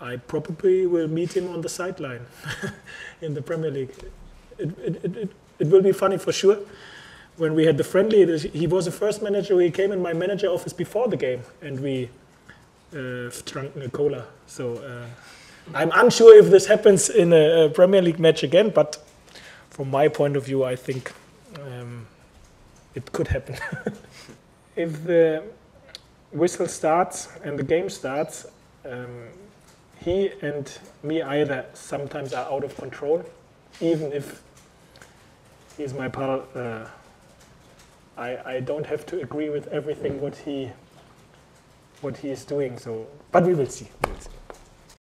I probably will meet him on the sideline in the Premier League. It will be funny for sure. When we had the friendly, he was the first manager. He came in my manager office before the game, and we drank a cola. So I'm unsure if this happens in a Premier League match again, but from my point of view, I think it could happen. If the whistle starts and the game starts, he and me either sometimes are out of control, even if he's my pal. I don't have to agree with everything what he is doing. So, but we will see.